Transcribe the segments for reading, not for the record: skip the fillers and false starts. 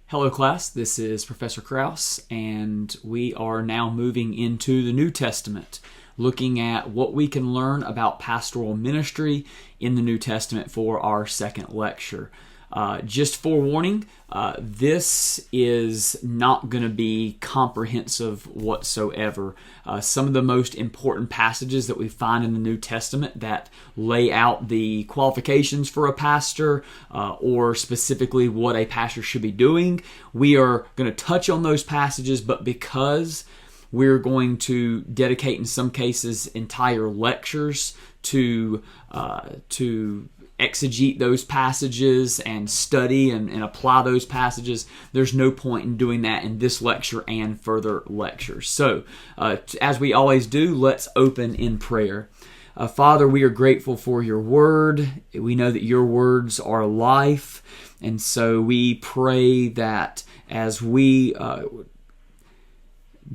Hello class, this is Professor Krause, and we are now moving into the New Testament, looking at what we can learn about pastoral ministry in the New Testament for our second lecture. Just forewarning, this is not going to be comprehensive whatsoever. Some of the most important passages that we find in the New Testament that lay out the qualifications for a pastor, or specifically what a pastor should be doing, we are going to touch on those passages, but because we're going to dedicate, in some cases, entire lectures to exegete those passages and study and apply those passages, there's no point in doing that in this lecture and further lectures. So, as we always do, let's open in prayer. Father, we are grateful for your word. We know that your words are life, and so we pray that as we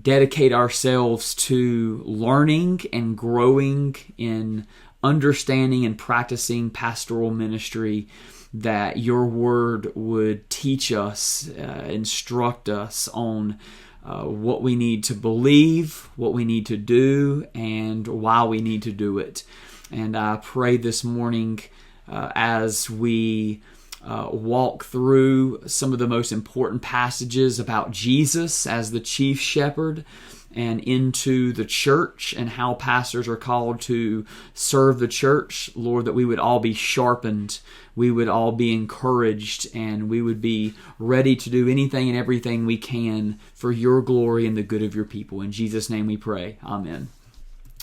dedicate ourselves to learning and growing in understanding and practicing pastoral ministry, that your word would teach us, instruct us on what we need to believe, what we need to do, and why we need to do it. And I pray this morning as we walk through some of the most important passages about Jesus as the chief shepherd and into the church and how pastors are called to serve the church, Lord, that we would all be sharpened, we would all be encouraged, and we would be ready to do anything and everything we can for your glory and the good of your people. In Jesus' name we pray. Amen.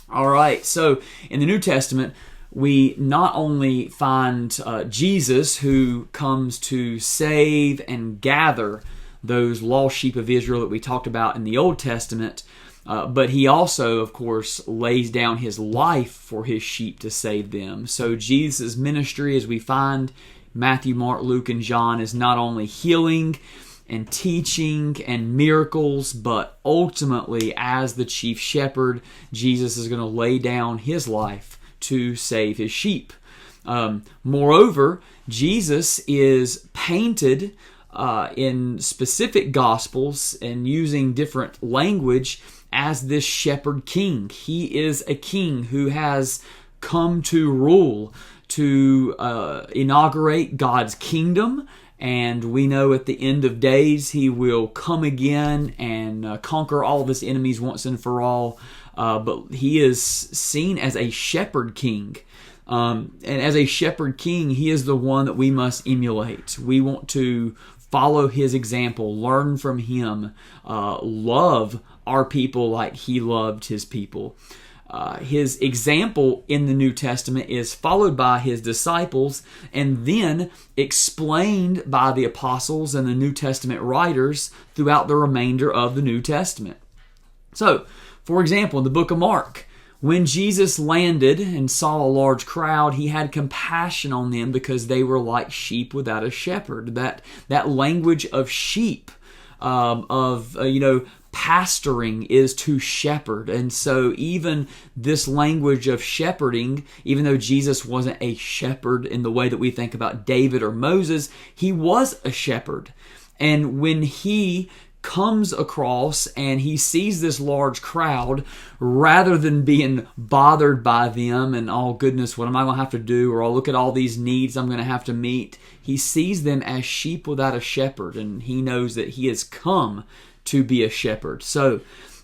All right, so in the New Testament, we not only find Jesus, who comes to save and gather those lost sheep of Israel that we talked about in the Old Testament, but he also, of course, lays down his life for his sheep to save them. So Jesus' ministry, as we find Matthew, Mark, Luke, and John, is not only healing and teaching and miracles, but ultimately, as the chief shepherd, Jesus is going to lay down his life to save his sheep. Moreover, Jesus is painted in specific gospels and using different language as this shepherd king. He is a king who has come to rule, to inaugurate God's kingdom, and we know at the end of days he will come again and conquer all of his enemies once and for all. But he is seen as a shepherd king. And as a shepherd king, he is the one that we must emulate. We want to follow his example, learn from him, love our people like he loved his people. His example in the New Testament is followed by his disciples and then explained by the apostles and the New Testament writers throughout the remainder of the New Testament. So, for example, in the book of Mark, when Jesus landed and saw a large crowd, he had compassion on them because they were like sheep without a shepherd. That language of sheep, pastoring is to shepherd. And so even this language of shepherding, even though Jesus wasn't a shepherd in the way that we think about David or Moses, he was a shepherd. And when he comes across and he sees this large crowd, rather than being bothered by them and, oh goodness, what am I going to have to do? Or, oh, look at all these needs I'm going to have to meet. He sees them as sheep without a shepherd, and he knows that he has come to be a shepherd. So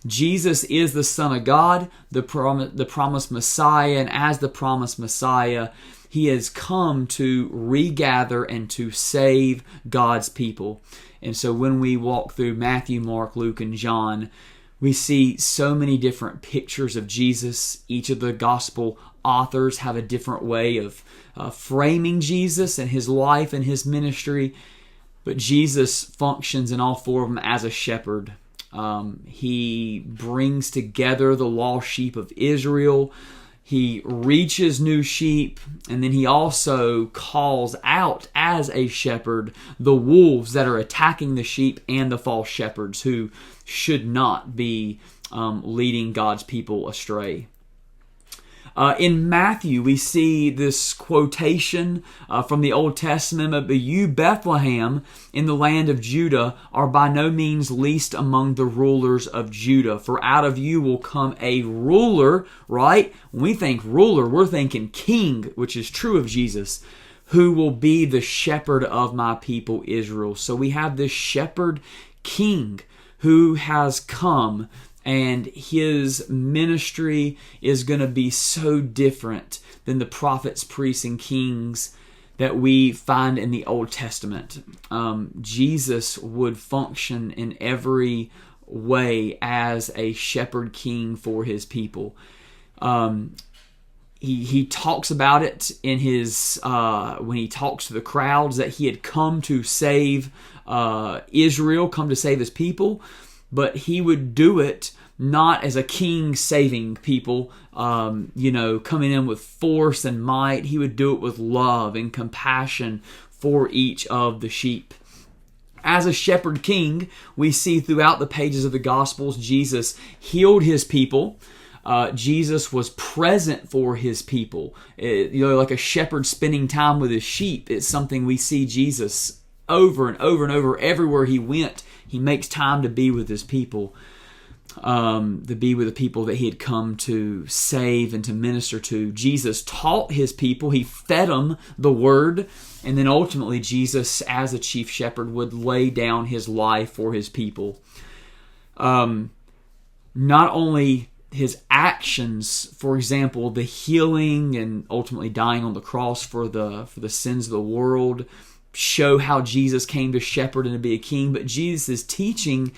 Jesus is the Son of God, the promised Messiah, and as the promised Messiah, he has come to regather and to save God's people. And so when we walk through Matthew, Mark, Luke, and John, we see so many different pictures of Jesus. Each of the gospel authors have a different way of framing Jesus and his life and his ministry. But Jesus functions in all four of them as a shepherd. He brings together the lost sheep of Israel. He reaches new sheep, and then he also calls out as a shepherd the wolves that are attacking the sheep and the false shepherds who should not be leading God's people astray. In Matthew, we see this quotation from the Old Testament, "But you, Bethlehem, in the land of Judah, are by no means least among the rulers of Judah. For out of you will come a ruler," right? When we think ruler, we're thinking king, which is true of Jesus, "who will be the shepherd of my people Israel." So we have this shepherd king who has come, and his ministry is going to be so different than the prophets, priests, and kings that we find in the Old Testament. Jesus would function in every way as a shepherd king for his people. He talks about it in his when he talks to the crowds, that he had come to save Israel, come to save his people, but he would do it not as a king saving people, coming in with force and might. He would do it with love and compassion for each of the sheep. As a shepherd king, we see throughout the pages of the Gospels, Jesus healed his people. Jesus was present for his people. Like a shepherd spending time with his sheep. It's something we see Jesus over and over and over. Everywhere he went, he makes time to be with his people. To be with the people that he had come to save and to minister to. Jesus taught his people. He fed them the word. And then ultimately, Jesus, as a chief shepherd, would lay down his life for his people. Not only his actions, for example, the healing and ultimately dying on the cross for the sins of the world, show how Jesus came to shepherd and to be a king, but Jesus' teaching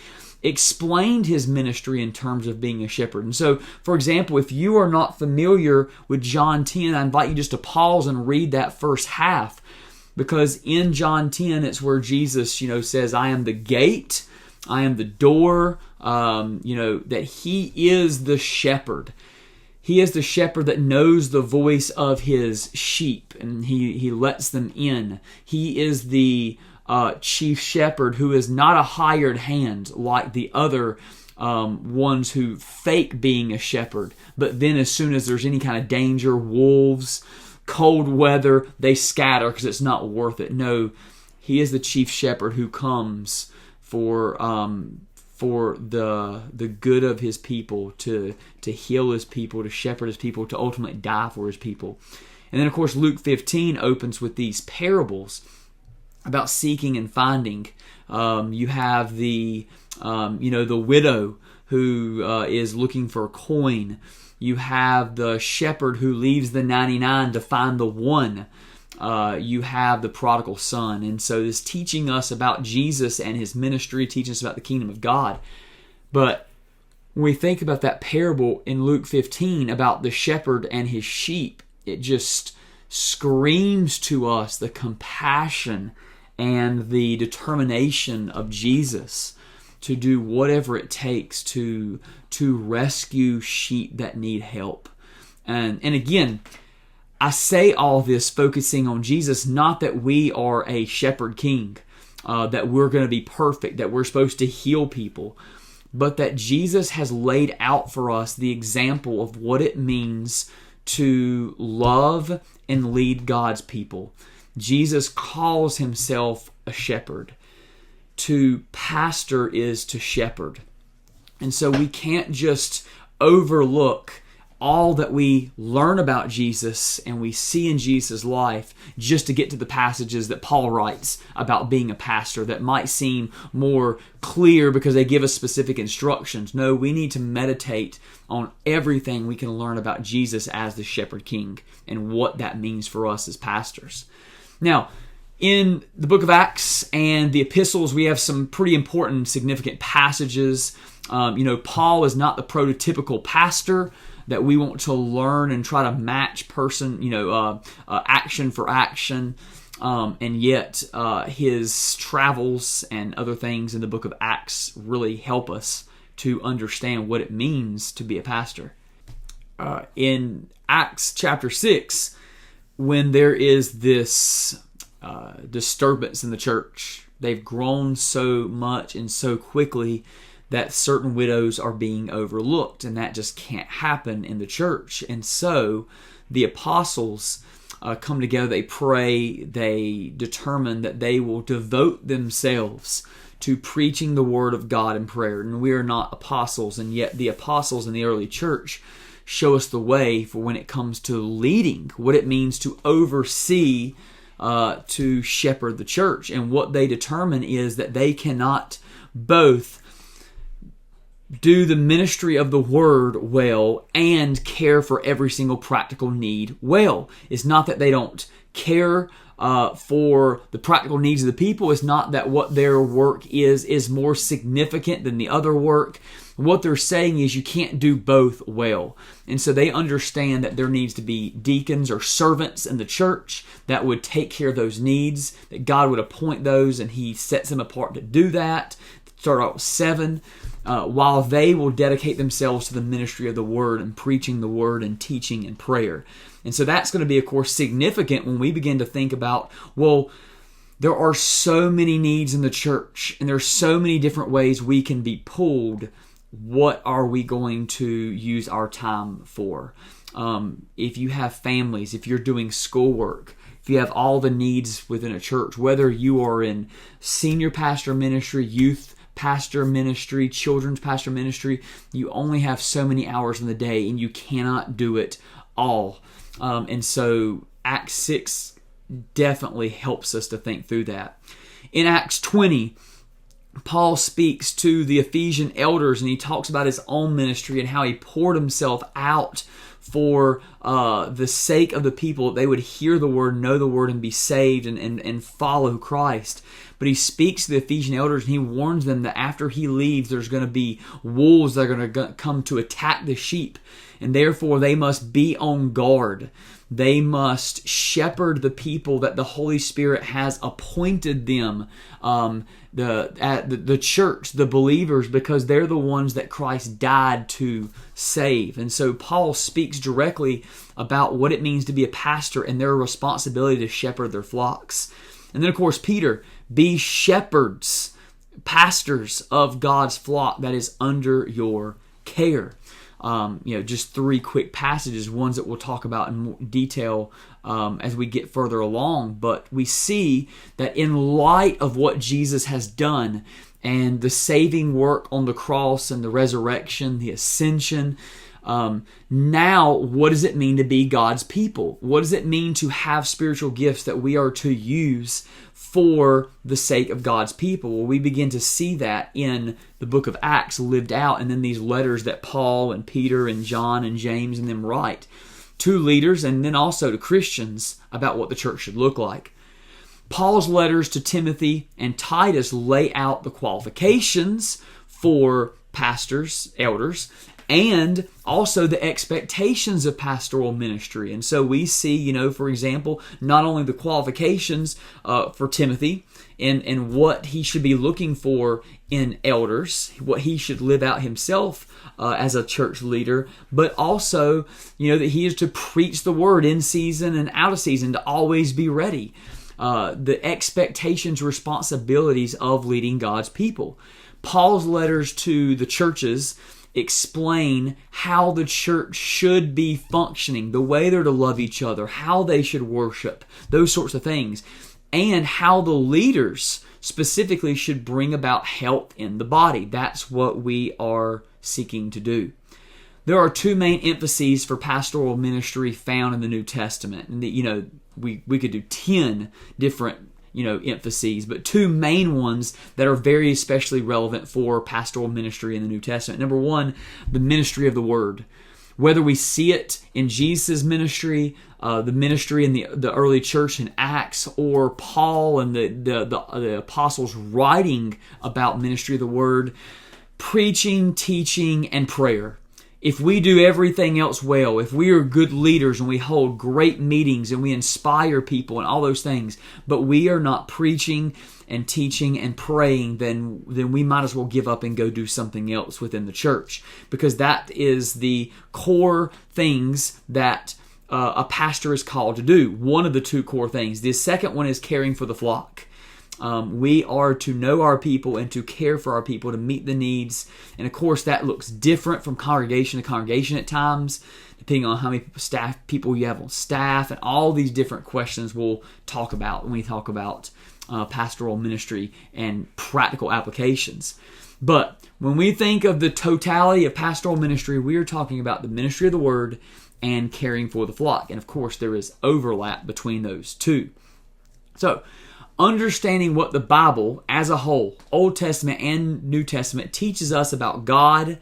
explained his ministry in terms of being a shepherd. And so, for example, if you are not familiar with John 10, I invite you just to pause and read that first half, because in John 10, it's where Jesus, says, "I am the gate, I am the door," that he is the shepherd. He is the shepherd that knows the voice of his sheep, and he lets them in. He is the chief shepherd who is not a hired hand like the other ones who fake being a shepherd. But then as soon as there's any kind of danger, wolves, cold weather, they scatter because it's not worth it. No, he is the chief shepherd who comes for the good of his people, to heal his people, to shepherd his people, to ultimately die for his people. And then, of course, Luke 15 opens with these parables about seeking and finding. You have the widow who is looking for a coin. You have the shepherd who leaves the 99 to find the one. You have the prodigal son. And so this teaching us about Jesus and his ministry, teaching us about the kingdom of God. But when we think about that parable in Luke 15 about the shepherd and his sheep, it just screams to us the compassion and the determination of Jesus to do whatever it takes to rescue sheep that need help. And again, I say all this focusing on Jesus, not that we are a shepherd king, that we're going to be perfect, that we're supposed to heal people, but that Jesus has laid out for us the example of what it means to love and lead God's people. Jesus calls himself a shepherd. To pastor is to shepherd. And so we can't just overlook all that we learn about Jesus and we see in Jesus' life just to get to the passages that Paul writes about being a pastor that might seem more clear because they give us specific instructions. No, we need to meditate on everything we can learn about Jesus as the shepherd king and what that means for us as pastors. Now, in the book of Acts and the epistles, we have some pretty important, significant passages. Paul is not the prototypical pastor that we want to learn and try to match action for action. And yet his travels and other things in the book of Acts really help us to understand what it means to be a pastor. In Acts chapter 6, when there is this disturbance in the church, they've grown so much and so quickly that certain widows are being overlooked, and that just can't happen in the church. And so the apostles come together, they pray, they determine that they will devote themselves to preaching the word of God in prayer. And we are not apostles, and yet the apostles in the early church show us the way for when it comes to leading, what it means to oversee, to shepherd the church. And what they determine is that they cannot both do the ministry of the word well and care for every single practical need well. It's not that they don't care for the practical needs of the people. It's not that what their work is more significant than the other work. What they're saying is you can't do both well. And so they understand that there needs to be deacons or servants in the church that would take care of those needs, that God would appoint those, and He sets them apart to do that. Start out with 7, while they will dedicate themselves to the ministry of the Word and preaching the Word and teaching and prayer. And so that's going to be, of course, significant when we begin to think about, well, there are so many needs in the church, and there are so many different ways we can be pulled. What are we going to use our time for? If you have families, if you're doing schoolwork, if you have all the needs within a church, whether you are in senior pastor ministry, youth pastor ministry, children's pastor ministry, you only have so many hours in the day, and you cannot do it all. And so Acts 6 definitely helps us to think through that. In Acts 20, Paul speaks to the Ephesian elders, and he talks about his own ministry and how he poured himself out for the sake of the people, that they would hear the word, know the word, and be saved and follow Christ. But he speaks to the Ephesian elders, and he warns them that after he leaves, there's going to be wolves that are going to come to attack the sheep, and therefore they must be on guard. They must shepherd the people that the Holy Spirit has appointed them, the church, the believers, because they're the ones that Christ died to save. And so Paul speaks directly about what it means to be a pastor and their responsibility to shepherd their flocks. And then, of course, Peter, be shepherds, pastors of God's flock that is under your care. Just 3 quick passages, ones that we'll talk about in more detail as we get further along. But we see that in light of what Jesus has done and the saving work on the cross and the resurrection, the ascension, now what does it mean to be God's people? What does it mean to have spiritual gifts that we are to use for the sake of God's people? Well, we begin to see that in the book of Acts lived out, and then these letters that Paul and Peter and John and James and them write to leaders and then also to Christians about what the church should look like. Paul's letters to Timothy and Titus lay out the qualifications for pastors, elders, and also the expectations of pastoral ministry. And so we see, for example, not only the qualifications for Timothy and what he should be looking for in elders, what he should live out himself as a church leader, but also, that he is to preach the word in season and out of season, to always be ready. The expectations, responsibilities of leading God's people. Paul's letters to the churches explain how the church should be functioning, the way they're to love each other, how they should worship, those sorts of things, and how the leaders specifically should bring about health in the body. That's what we are seeking to do. There are 2 main emphases for pastoral ministry found in the New Testament. And we could do 10 different emphases, but 2 main ones that are very especially relevant for pastoral ministry in the New Testament. Number 1, the ministry of the Word. Whether we see it in Jesus' ministry, the ministry in the early church in Acts, or Paul and the apostles writing about ministry of the Word, preaching, teaching, and prayer. If we do everything else well, if we are good leaders and we hold great meetings and we inspire people and all those things, but we are not preaching and teaching and praying, then we might as well give up and go do something else within the church, because that is the core things that a pastor is called to do. One of the 2 core things. The second one is caring for the flock. We are to know our people and to care for our people, to meet the needs. And of course, that looks different from congregation to congregation at times, depending on how many people you have on staff, and all these different questions we'll talk about when we talk about pastoral ministry and practical applications. But when we think of the totality of pastoral ministry, we are talking about the ministry of the word and caring for the flock. And of course, there is overlap between those two. So, understanding what the Bible as a whole, Old Testament and New Testament, teaches us about God,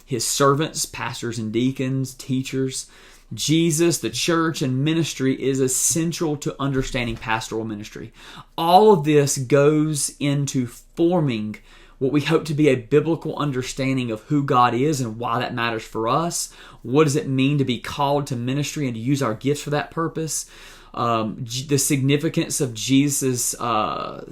His servants, pastors and deacons, teachers, Jesus, the church, and ministry is essential to understanding pastoral ministry. All of this goes into forming what we hope to be a biblical understanding of who God is and why that matters for us. What does it mean to be called to ministry and to use our gifts for that purpose? The significance of Jesus'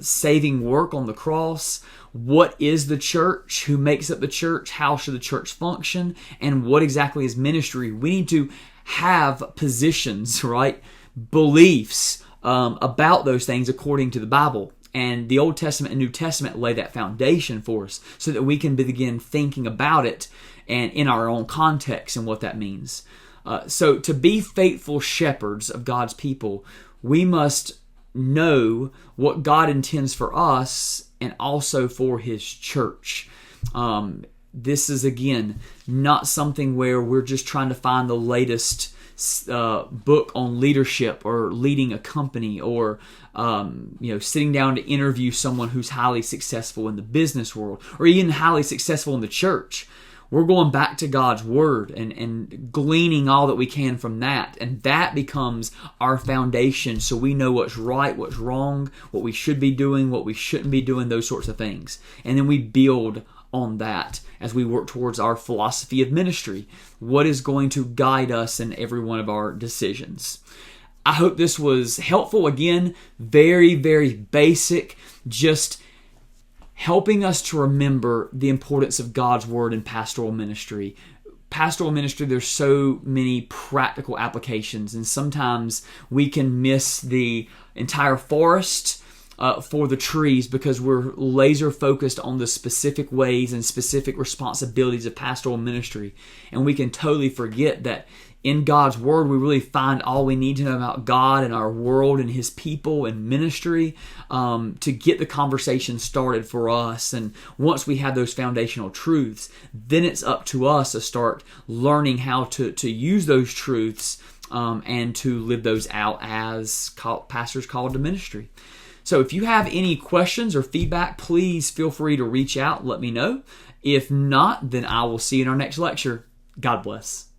saving work on the cross. What is the church? Who makes up the church? How should the church function? And what exactly is ministry? We need to have positions, right? Beliefs about those things according to the Bible. And the Old Testament and New Testament lay that foundation for us so that we can begin thinking about it and in our own context and what that means. So to be faithful shepherds of God's people, we must know what God intends for us and also for His church. This is, again, not something where we're just trying to find the latest book on leadership or leading a company or sitting down to interview someone who's highly successful in the business world or even highly successful in the church. We're going back to God's Word and gleaning all that we can from that. And that becomes our foundation so we know what's right, what's wrong, what we should be doing, what we shouldn't be doing, those sorts of things. And then we build on that as we work towards our philosophy of ministry. What is going to guide us in every one of our decisions? I hope this was helpful. Again, very, very basic, just helping us to remember the importance of God's Word in pastoral ministry. Pastoral ministry, there's so many practical applications, and sometimes we can miss the entire forest for the trees because we're laser focused on the specific ways and specific responsibilities of pastoral ministry. And we can totally forget that in God's Word, we really find all we need to know about God and our world and His people and ministry to get the conversation started for us. And once we have those foundational truths, then it's up to us to start learning how to use those truths and to live those out as pastors called to ministry. So if you have any questions or feedback, please feel free to reach out. Let me know. If not, then I will see you in our next lecture. God bless.